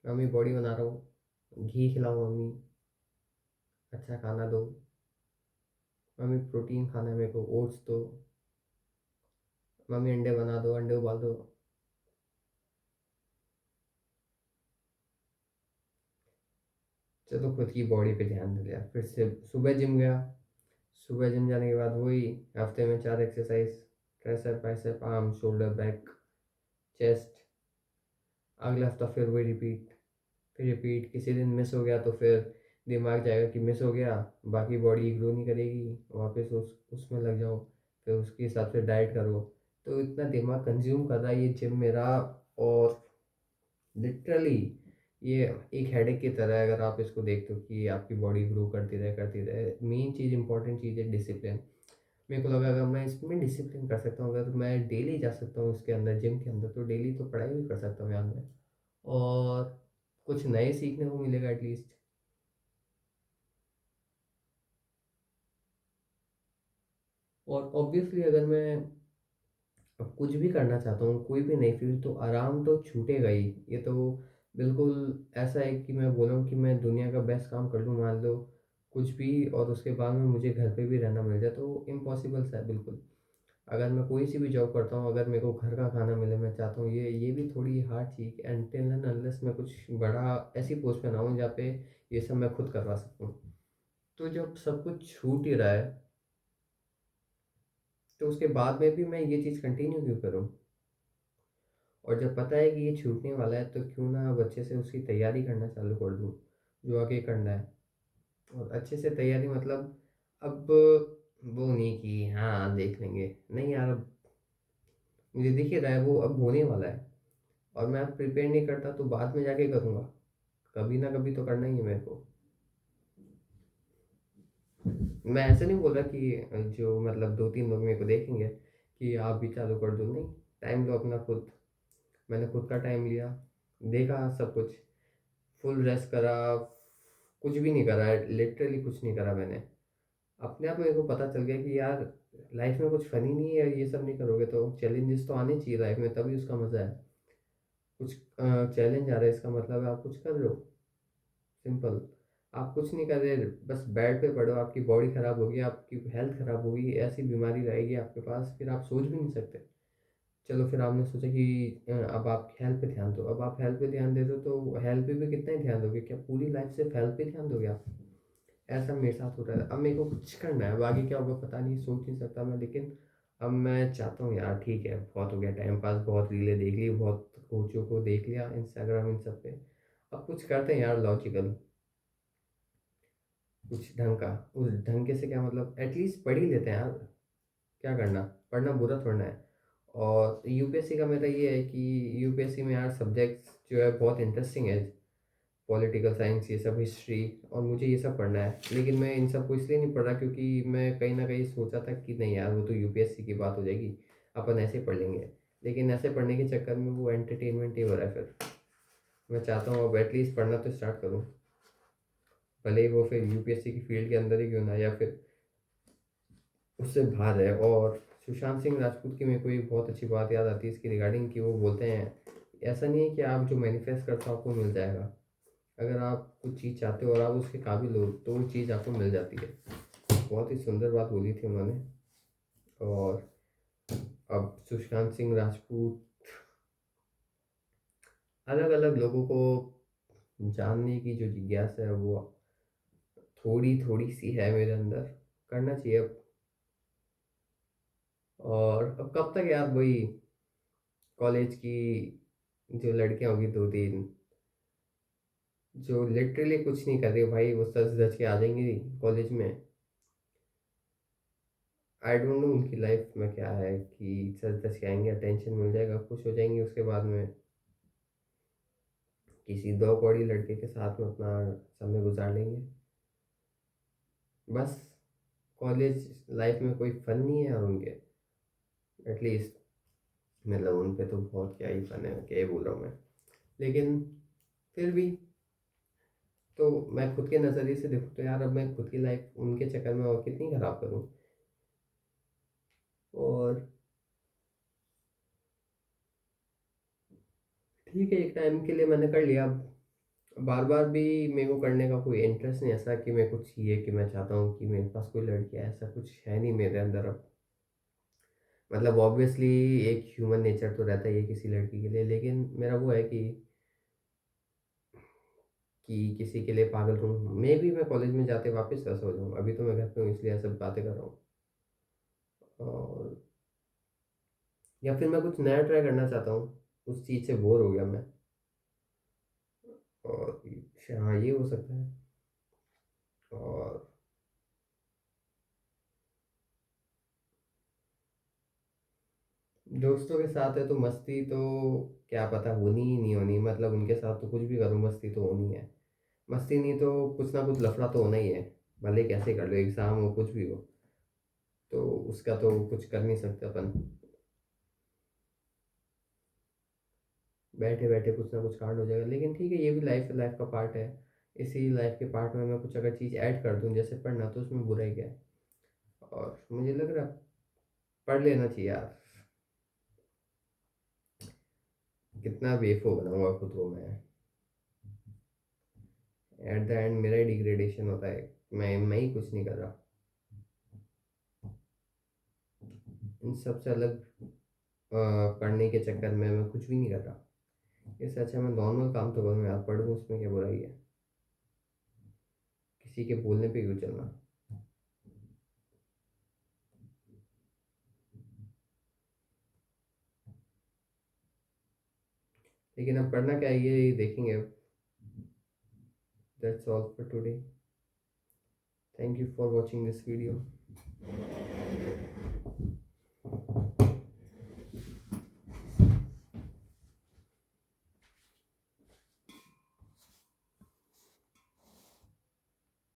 Mummy body बना रहा हूँ, घी खिलाओ मम्मी, अच्छा खाना दो, मम्मी प्रोटीन खाना है मेरे को, ओट्स दो, मम्मी अंडे बना दो, अंडे उबाल दो। चलो खुद की बॉडी पे ध्यान दे दिया, फिर से सुबह जिम गया। सुबह जिम जाने के बाद वही हफ्ते में 4 exercise, tricep bicep arm shoulder back chest. अगला हफ्ता फिर वही रिपीट, फिर रिपीट। किसी दिन मिस हो गया तो फिर दिमाग जाएगा कि मिस हो गया, बाकी बॉडी ग्रो नहीं करेगी, वापस उसमें लग जाओ, फिर उसके हिसाब से डाइट करो। तो इतना दिमाग कंज्यूम कर रहा है ये जिम मेरा। और लिटरली ये एक हेडेक की तरह है अगर आप इसको देखते हो कि आपकी बॉडी ग्रो करती रहे। मेन चीज़, इंपॉर्टेंट चीज़ है डिसिप्लिन। मेरे को लगा अगर मैं इसमें डिसिप्लिन कर सकता हूँ, अगर मैं डेली जा सकता हूँ इसके अंदर, जिम के अंदर, तो डेली तो पढ़ाई भी कर सकता हूँ यार मैं। और कुछ नए सीखने को मिलेगा एटलीस्ट। और ऑब्वियसली अगर मैं अब कुछ भी करना चाहता हूँ, कोई भी नई फील्ड, तो आराम तो छूटेगा ही। ये तो बिल्कुल ऐसा है कि मैं बोल रहा हूँ कि मैं दुनिया का बेस्ट काम कर लूँ, मान लो कुछ भी, और उसके बाद में मुझे घर पे भी रहना मिल जाए, तो इम्पॉसिबल सा है बिल्कुल। अगर मैं कोई सी भी जॉब करता हूँ, अगर मेरे को घर का खाना मिले, मैं चाहता हूँ ये भी थोड़ी hard cheese, until and unless मैं कुछ बड़ा ऐसी पोस्ट पे ना हूँ जहाँ पे ये सब मैं खुद करवा सकूँ। तो जब सब कुछ छूट ही रहा है, तो उसके बाद में भी मैं ये चीज़ कंटिन्यू क्यों करूँ? और जब पता है कि ये छूटने वाला है, तो क्यों ना अब अच्छे से उसकी तैयारी करना चालू कर दूँ, जो आगे करना है। और अच्छे से तैयारी मतलब अब वो नहीं कि हाँ देख लेंगे, नहीं यार, अब मुझे दिख ही रहा है वो अब होने वाला है। और मैं अब प्रिपेयर नहीं करता तो बाद में जाके करूँगा, कभी ना कभी तो करना ही है मेरे को। मैं ऐसे नहीं बोल रहा कि जो मतलब 2-3 लोग मेरे को देखेंगे कि आप भी चालू कर दो, नहीं। टाइम लो अपना खुद। मैंने खुद का टाइम लिया, देखा सब कुछ, फुल रेस्ट करा, कुछ भी नहीं करा है, लिटरली कुछ नहीं करा मैंने। अपने आप मेरे को पता चल गया कि यार लाइफ में कुछ फनी नहीं है, ये सब नहीं करोगे तो चैलेंजेस तो आने चाहिए लाइफ में, तभी उसका मज़ा है। कुछ चैलेंज आ रहा है, इसका मतलब है आप कुछ कर रहे हो। सिंपल। आप कुछ नहीं कर रहे, बस बेड पे पड़ो, आपकी बॉडी ख़राब होगी, आपकी हेल्थ ख़राब होगी, ऐसी बीमारी रहेगी आपके पास, फिर आप सोच भी नहीं सकते। चलो फिर आपने सोचा कि अब आप हेल्थ पे ध्यान दो, अब आप हेल्थ पे ध्यान दे दो, तो हेल्थ पे भी कितना ही ध्यान दोगे? क्या पूरी लाइफ सिर्फ हेल्थ पे ध्यान दोगे आप? ऐसा मेरे साथ हो रहा है। अब मेरे को कुछ करना है, अब आगे क्या होगा पता नहीं, सोच नहीं सकता मैं, लेकिन अब मैं चाहता हूँ यार ठीक है, बहुत हो गया टाइम पास, बहुत रीलें देख ली, बहुत कोचों को देख लिया इंस्टाग्राम इन सब पे। अब कुछ करते हैं यार लॉजिकल, कुछ ढंग का। उस ढंग से क्या मतलब, एटलीस्ट पढ़ ही लेते हैं यार। क्या करना, पढ़ना बुरा थोड़ा है। और यूपीएससी का मेरा ये है कि यूपीएससी में यार सब्जेक्ट्स जो है बहुत इंटरेस्टिंग है, पॉलिटिकल साइंस, ये सब, हिस्ट्री, और मुझे ये सब पढ़ना है। लेकिन मैं इन सब को इसलिए नहीं पढ़ रहा क्योंकि मैं कहीं ना कहीं सोचा था कि नहीं यार वो तो यूपीएससी की बात हो जाएगी, अपन ऐसे पढ़ लेंगे। लेकिन ऐसे पढ़ने के चक्कर में वो एंटरटेनमेंट ही हो रहा है फिर। मैं चाहता हूँ अब एटलीस्ट पढ़ना तो स्टार्ट करूँ, भले ही वो फिर यूपीएससी की फील्ड के अंदर ही क्यों ना, या फिर उससे बाहर है। और सुशांत सिंह राजपूत की मेरे को एक बहुत अच्छी बात याद आती है इसकी रिगार्डिंग, कि वो बोलते हैं ऐसा नहीं है कि आप जो मैनिफेस्ट करते हो आपको मिल जाएगा। अगर आप कुछ चीज़ चाहते हो और आप उसके काबिल हो तो वो चीज़ आपको मिल जाती है। बहुत ही सुंदर बात बोली थी उन्होंने। और अब सुशांत सिंह राजपूत, अलग अलग लोगों को जानने की जो जिज्ञासा है वो थोड़ी थोड़ी सी है मेरे अंदर, करना चाहिए अब। और अब कब तक यार वही कॉलेज की जो लड़कियां होगी 2-3, जो लिटरली कुछ नहीं कर रही हो भाई, वो सच धज के आ जाएंगी कॉलेज में। आई डोंट नो उनकी लाइफ में क्या है कि सच धज के आएंगे, अटेंशन मिल जाएगा, खुश हो जाएंगी, उसके बाद में किसी दो कौड़ी लड़के के साथ में अपना समय गुजार लेंगे। बस कॉलेज लाइफ में कोई फन नहीं है और उनके, एटलीस्ट मतलब उन पे तो बहुत क्या ही फन है, क्या ही बोल रहा हूँ मैं। लेकिन फिर भी, तो मैं खुद के नज़रिए से देखूँ तो यार अब मैं खुद की लाइफ उनके चक्कर में और कितनी ख़राब करूँ। और ठीक है, एक टाइम के लिए मैंने कर लिया, अब बार बार भी मेरे को करने का कोई इंटरेस्ट नहीं, ऐसा कि मैं कुछ ये कि मैं चाहता हूँ कि मेरे पास कोई लड़की है, ऐसा कुछ है नहीं मेरे अंदर अब। मतलब ऑब्वियसली एक ह्यूमन नेचर तो रहता ही है किसी लड़की के लिए, लेकिन मेरा वो है कि किसी के लिए पागल हूँ। मैं कॉलेज में जाते वापस वैसा हो जाऊँ। अभी तो मैं घर पे हूँ इसलिए ऐसे बातें कर रहा हूँ। और या फिर मैं कुछ नया ट्राई करना चाहता हूँ, उस चीज़ से बोर हो गया मैं। और हाँ, ये हो सकता है। और दोस्तों के साथ है तो मस्ती तो क्या पता होनी ही नहीं होनी, मतलब उनके साथ तो कुछ भी करो मस्ती तो होनी है। मस्ती नहीं तो कुछ ना कुछ लफड़ा तो होना ही है। भले कैसे कर लो, एग्ज़ाम हो कुछ भी हो, तो उसका तो कुछ कर नहीं सकते अपन। बैठे बैठे कुछ ना कुछ कांड हो जाएगा, लेकिन ठीक है, ये भी लाइफ का पार्ट है। इसी लाइफ के पार्ट में मैं कुछ अगर चीज़ ऐड कर दूँ जैसे पढ़ना, तो उसमें बुरा ही क्या है। और मुझे लग रहा है पढ़ लेना चाहिए यार। कितना बेवकूफ़ बनाऊंगा खुद को मैं। एट द एंड मेरा ही डिग्रेडेशन होता है। मैं ही कुछ नहीं कर रहा। इन सब से अलग पढ़ने के चक्कर में मैं कुछ भी नहीं कर रहा। इससे अच्छा मैं नॉर्मल काम तो करूँ यार, पढ़ूँ उसमें क्या बुराई है। किसी के बोलने पे क्यों चलना। लेकिन अब पढ़ना क्या है ये देखेंगे अब। That's all for today. Thank you for watching this video.